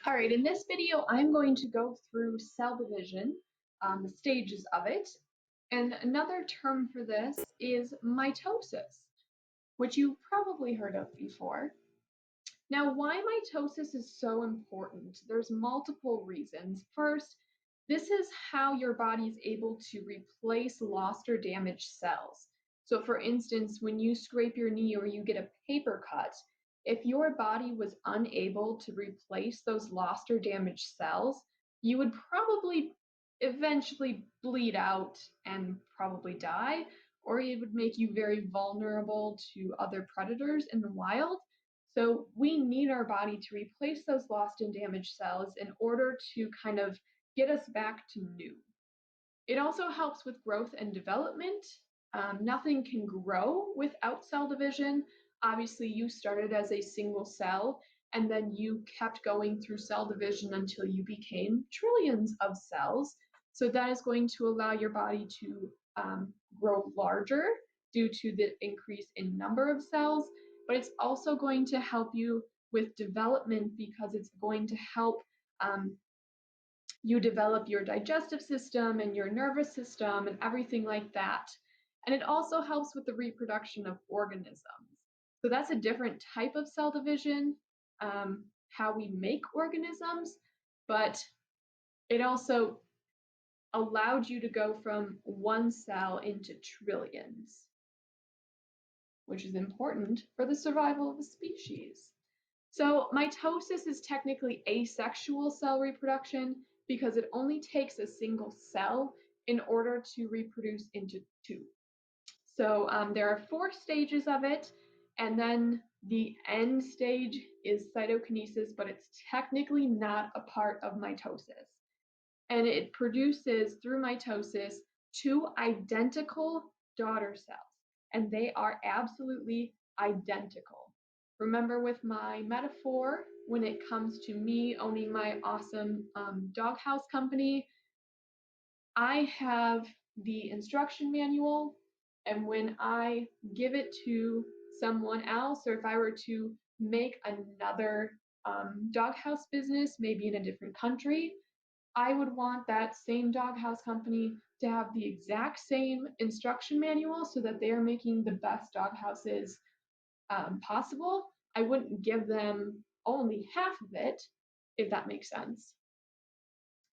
All right, in this video, I'm going to go through cell division, the stages of it. And another term for this is mitosis, which you've probably heard of before. Now, why mitosis is so important? There's multiple reasons. First, this is how your body is able to replace lost or damaged cells. So for instance, when you scrape your knee or you get a paper cut, if your body was unable to replace those lost or damaged cells, you would probably eventually bleed out and probably die, or it would make you very vulnerable to other predators in the wild. So we need our body to replace those lost and damaged cells in order to kind of get us back to new. It also helps with growth and development. Nothing can grow without cell division. Obviously, you started as a single cell, and then you kept going through cell division until you became trillions of cells. So that is going to allow your body to grow larger due to the increase in number of cells, but it's also going to help you with development because it's going to help you develop your digestive system and your nervous system and everything like that. And it also helps with the reproduction of organisms. So that's a different type of cell division, how we make organisms, but it also allowed you to go from one cell into trillions, which is important for the survival of a species. So mitosis is technically asexual cell reproduction because it only takes a single cell in order to reproduce into two. So there are 4 stages of it, and then the end stage is cytokinesis, but it's technically not a part of mitosis. And it produces, through mitosis, 2 identical daughter cells, and they are absolutely identical. Remember with my metaphor, when it comes to me owning my awesome doghouse company, I have the instruction manual, and when I give it to someone else, or if I were to make another doghouse business, maybe in a different country, I would want that same doghouse company to have the exact same instruction manual so that they are making the best doghouses possible. I wouldn't give them only half of it, if that makes sense.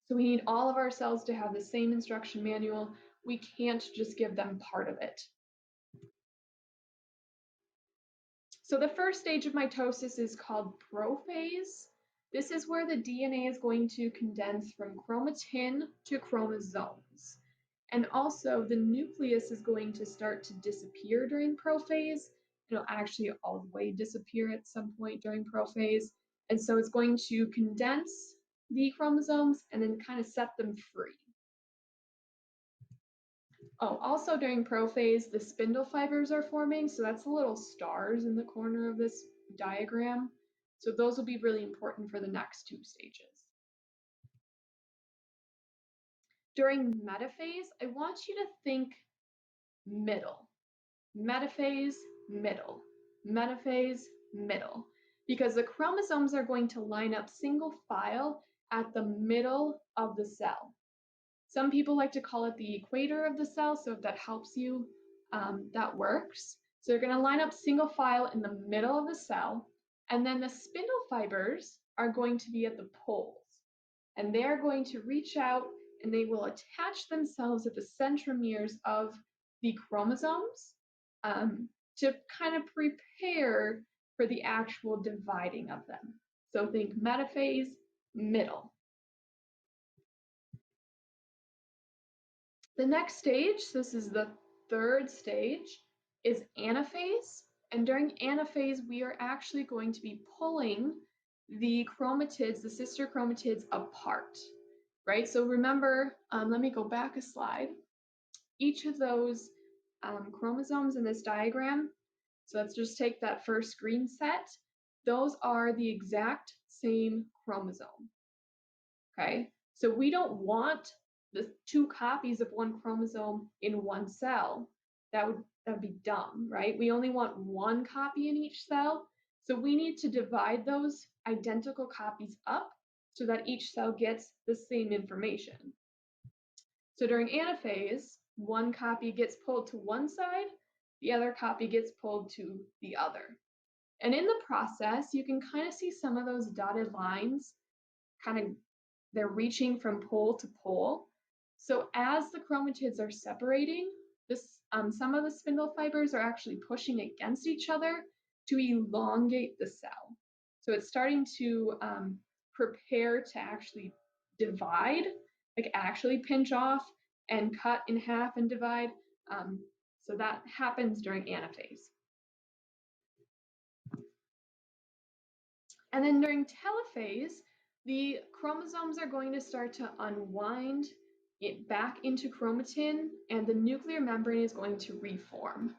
So we need all of our cells to have the same instruction manual. We can't just give them part of it. So the first stage of mitosis is called prophase. This is where the DNA is going to condense from chromatin to chromosomes. And also the nucleus is going to start to disappear during prophase. It'll actually all the way disappear at some point during prophase. And so it's going to condense the chromosomes and then kind of set them free. Oh, also during prophase, the spindle fibers are forming, so that's the little stars in the corner of this diagram. So those will be really important for the next 2 stages. During metaphase, I want you to think middle. Metaphase, middle. Metaphase, middle. Because the chromosomes are going to line up single file at the middle of the cell. Some people like to call it the equator of the cell, so if that helps you, that works. So you're going to line up single file in the middle of the cell, and then the spindle fibers are going to be at the poles. And they're going to reach out and they will attach themselves at the centromeres of the chromosomes to kind of prepare for the actual dividing of them. So think metaphase, middle. The next stage, this is the 3rd stage, is anaphase. And during anaphase, we are actually going to be pulling the chromatids, the sister chromatids, apart, right? So remember, let me go back a slide. Each of those chromosomes in this diagram, so let's just take that first green set, those are the exact same chromosome, okay? So we don't want the 2 copies of one chromosome in one cell. That would be dumb, right? We only want 1 copy in each cell. So we need to divide those identical copies up so that each cell gets the same information. So during anaphase, one copy gets pulled to one side, the other copy gets pulled to the other. And in the process, you can kind of see some of those dotted lines, they're reaching from pole to pole. So as the chromatids are separating, some of the spindle fibers are actually pushing against each other to elongate the cell. So it's starting to prepare to actually divide, like actually pinch off and cut in half and divide. So that happens during anaphase. And then during telophase, the chromosomes are going to start to unwind it back into chromatin, and the nuclear membrane is going to reform.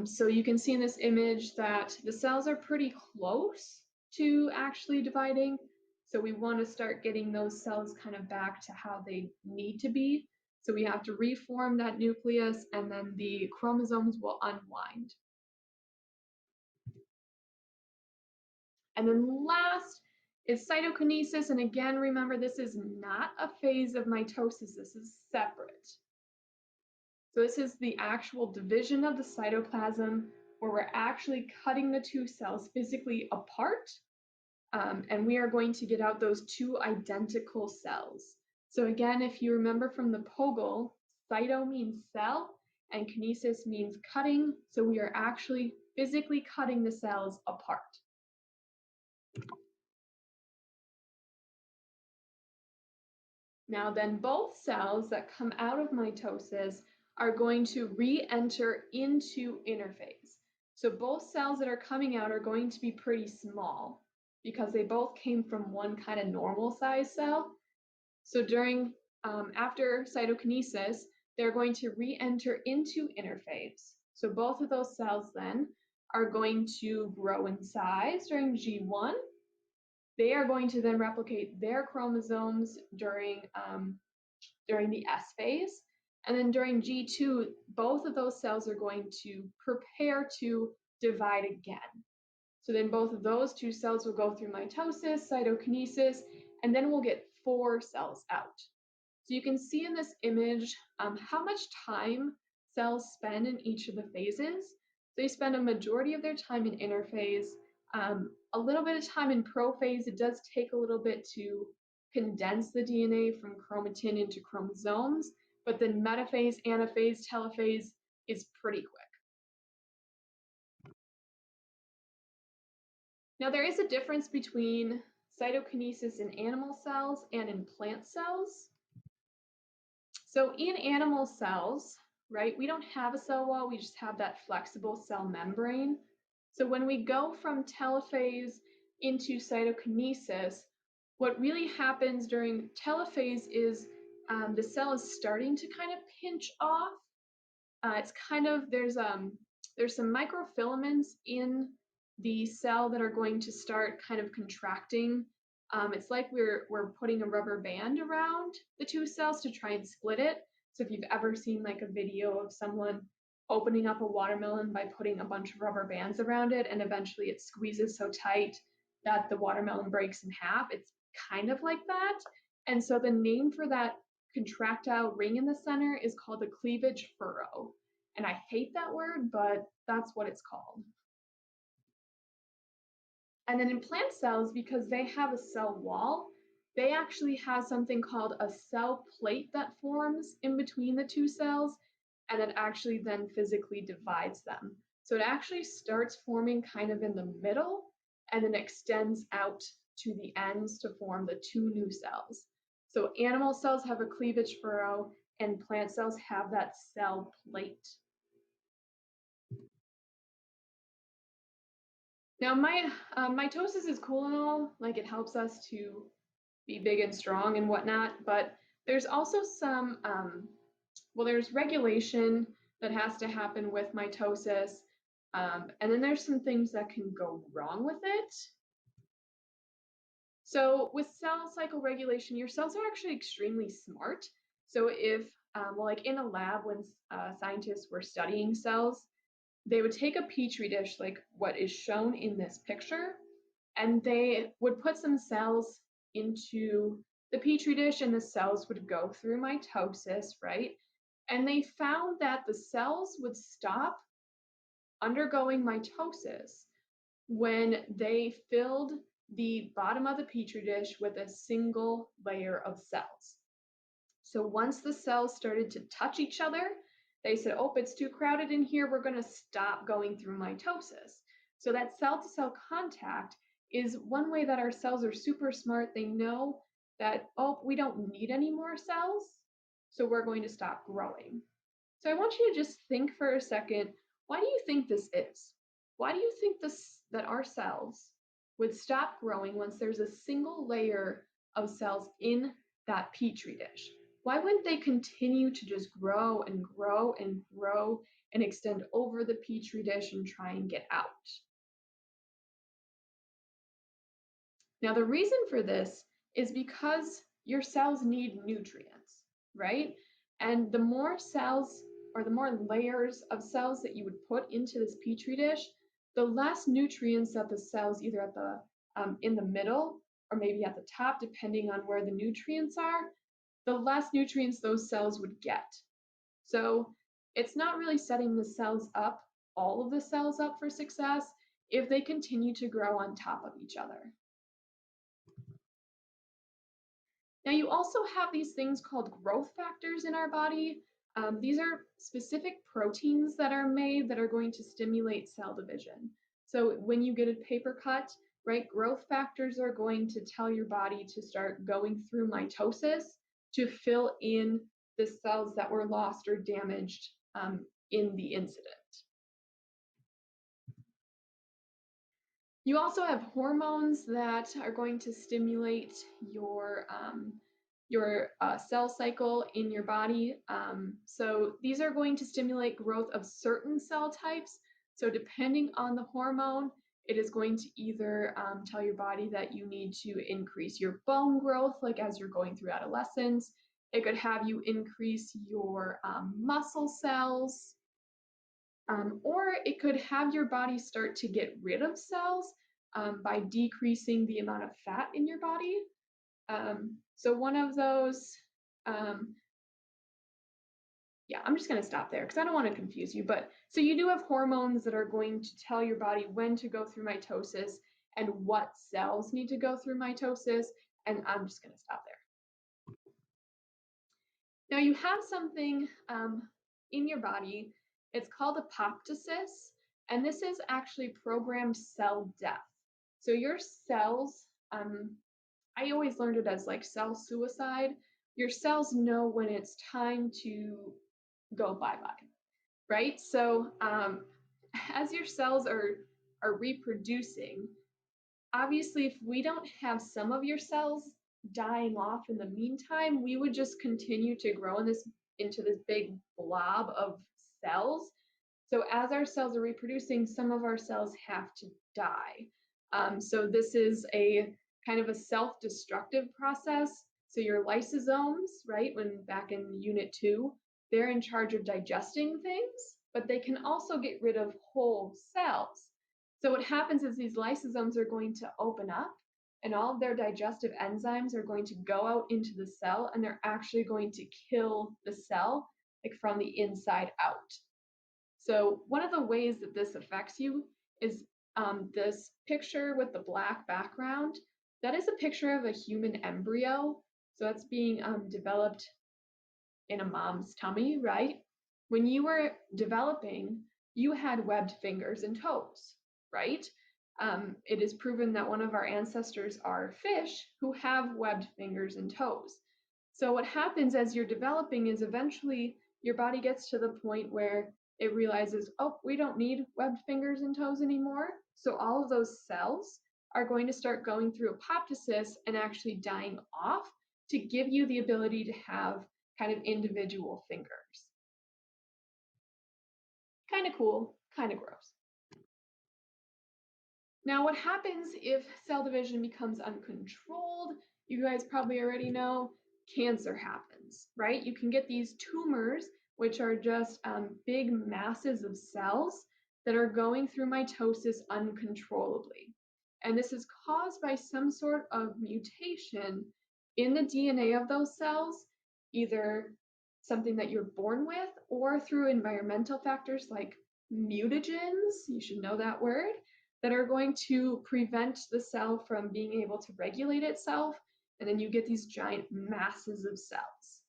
So you can see in this image that the cells are pretty close to actually dividing. So we want to start getting those cells kind of back to how they need to be. So we have to reform that nucleus, and then the chromosomes will unwind. And then last is cytokinesis. And again, remember, this is not a phase of mitosis. This is separate. So this is the actual division of the cytoplasm, where we're actually cutting the two cells physically apart. And we are going to get out those two identical cells. So again, if you remember from the POGL, cyto means cell and kinesis means cutting. So we are actually physically cutting the cells apart. Now then, both cells that come out of mitosis are going to re-enter into interphase. So both cells that are coming out are going to be pretty small because they both came from one kind of normal size cell. So after cytokinesis, they're going to re-enter into interphase. So both of those cells then are going to grow in size during G1. They are going to then replicate their chromosomes during the S phase. And then during G2, both of those cells are going to prepare to divide again. So then both of those two cells will go through mitosis, cytokinesis, and then we'll get 4 cells out. So you can see in this image how much time cells spend in each of the phases. They spend a majority of their time in interphase, a little bit of time in prophase. It does take a little bit to condense the DNA from chromatin into chromosomes, but then metaphase, anaphase, telophase is pretty quick. Now there is a difference between cytokinesis in animal cells and in plant cells. So in animal cells, right, we don't have a cell wall, we just have that flexible cell membrane. So when we go from telophase into cytokinesis, what really happens during telophase is the cell is starting to kind of pinch off. There's some microfilaments in the cell that are going to start kind of contracting. It's like we're putting a rubber band around the two cells to try and split it. So if you've ever seen like a video of someone opening up a watermelon by putting a bunch of rubber bands around it, and eventually it squeezes so tight that the watermelon breaks in half, it's kind of like that. And so the name for that contractile ring in the center is called the cleavage furrow. And I hate that word, but that's what it's called. And then in plant cells, because they have a cell wall, they actually have something called a cell plate that forms in between the two cells, and that actually then physically divides them. So it actually starts forming kind of in the middle and then extends out to the ends to form the two new cells. So animal cells have a cleavage furrow and plant cells have that cell plate. Now, mitosis is cool and all, like it helps us to be big and strong and whatnot, but there's also some, there's regulation that has to happen with mitosis, and then there's some things that can go wrong with it. So with cell cycle regulation, your cells are actually extremely smart. So if, like in a lab when scientists were studying cells, they would take a petri dish like what is shown in this picture, and they would put some cells into the petri dish and the cells would go through mitosis, right? And they found that the cells would stop undergoing mitosis when they filled the bottom of the petri dish with a single layer of cells. So once the cells started to touch each other, they said, oh, it's too crowded in here, we're going to stop going through mitosis. So that cell-to-cell contact is one way that our cells are super smart. They know that, oh, we don't need any more cells, so we're going to stop growing. So I want you to just think for a second, why do you think this is? Why do you think that our cells would stop growing once there's a single layer of cells in that petri dish? Why wouldn't they continue to just grow and grow and grow and extend over the petri dish and try and get out? Now, the reason for this is because your cells need nutrients, right? And the more cells or the more layers of cells that you would put into this petri dish, the less nutrients that the cells either at the in the middle or maybe at the top, depending on where the nutrients are, the less nutrients those cells would get. So it's not really setting the cells up, all of the cells up for success if they continue to grow on top of each other. Now you also have these things called growth factors in our body. These are specific proteins that are made that are going to stimulate cell division. So when you get a paper cut, right, growth factors are going to tell your body to start going through mitosis to fill in the cells that were lost or damaged in the incident. You also have hormones that are going to stimulate your cell cycle in your body. So these are going to stimulate growth of certain cell types. So depending on the hormone, it is going to either tell your body that you need to increase your bone growth, like as you're going through adolescence. It could have you increase your muscle cells. Or it could have your body start to get rid of cells by decreasing the amount of fat in your body. So one of those, yeah, I'm just going to stop there because I don't want to confuse you. But so you do have hormones that are going to tell your body when to go through mitosis and what cells need to go through mitosis. And I'm just going to stop there. Now you have something in your body. It's called apoptosis, and this is actually programmed cell death. So your cells, I always learned it as like cell suicide. Your cells know when it's time to go bye-bye, right? So as your cells are reproducing, obviously if we don't have some of your cells dying off in the meantime, we would just continue to grow into this big blob of cells. So as our cells are reproducing, some of our cells have to die. So this is a kind of a self-destructive process. So your lysosomes, right, when back in Unit 2, they're in charge of digesting things, but they can also get rid of whole cells. So what happens is these lysosomes are going to open up and all of their digestive enzymes are going to go out into the cell and they're actually going to kill the cell like from the inside out. So one of the ways that this affects you is this picture with the black background. That is a picture of a human embryo. So it's being developed in a mom's tummy, right? When you were developing, you had webbed fingers and toes, right? It is proven that one of our ancestors are fish who have webbed fingers and toes. So what happens as you're developing is eventually your body gets to the point where it realizes, oh, we don't need webbed fingers and toes anymore. So all of those cells are going to start going through apoptosis and actually dying off to give you the ability to have kind of individual fingers. Kind of cool, kind of gross. Now, what happens if cell division becomes uncontrolled? You guys probably already know cancer happens, right? You can get these tumors, which are just big masses of cells that are going through mitosis uncontrollably. And this is caused by some sort of mutation in the DNA of those cells, either something that you're born with or through environmental factors like mutagens, you should know that word, that are going to prevent the cell from being able to regulate itself, and then you get these giant masses of cells.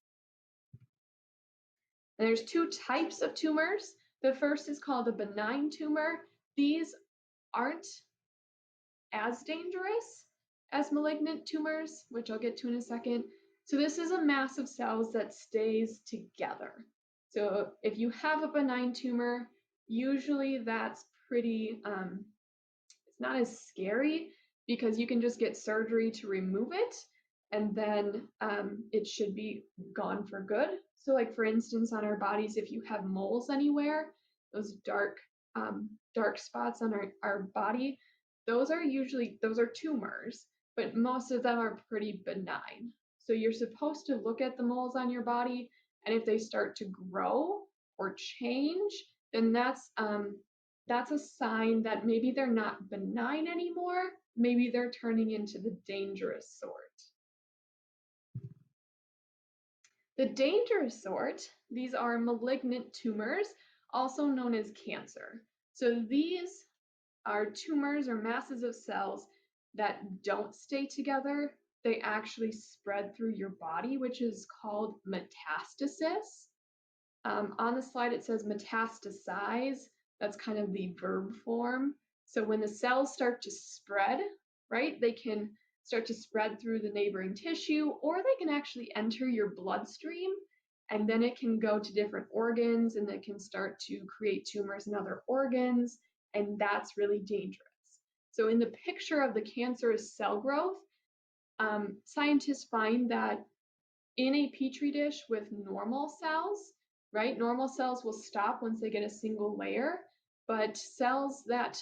And there's two types of tumors. The first is called a benign tumor. These aren't as dangerous as malignant tumors, which I'll get to in a second. So this is a mass of cells that stays together. So if you have a benign tumor, usually that's pretty, it's not as scary because you can just get surgery to remove it, and then it should be gone for good. So like for instance, on our bodies, if you have moles anywhere, those dark spots on our body, those are tumors, but most of them are pretty benign. So you're supposed to look at the moles on your body, and if they start to grow or change, then that's a sign that maybe they're not benign anymore. Maybe they're turning into the dangerous sort. The dangerous sort, these are malignant tumors, also known as cancer. So these are tumors or masses of cells that don't stay together. They actually spread through your body, which is called metastasis. On the slide, it says metastasize. That's kind of the verb form. So when the cells start to spread, right, they can start to spread through the neighboring tissue, or they can actually enter your bloodstream, and then it can go to different organs, and it can start to create tumors in other organs, and that's really dangerous. So in the picture of the cancerous cell growth, scientists find that in a petri dish with normal cells, right? Normal cells will stop once they get a single layer, but cells that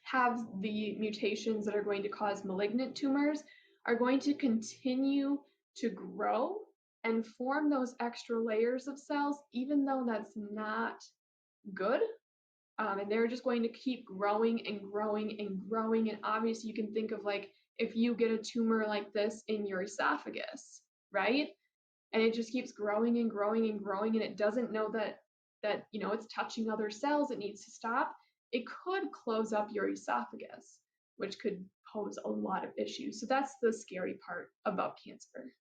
have the mutations that are going to cause malignant tumors are going to continue to grow and form those extra layers of cells, even though that's not good. And they're just going to keep growing and growing and growing. And obviously you can think of like if you get a tumor like this in your esophagus, right? And it just keeps growing and growing and growing, and it doesn't know that it's touching other cells, it needs to stop. It could close up your esophagus, which could pose a lot of issues. So that's the scary part about cancer.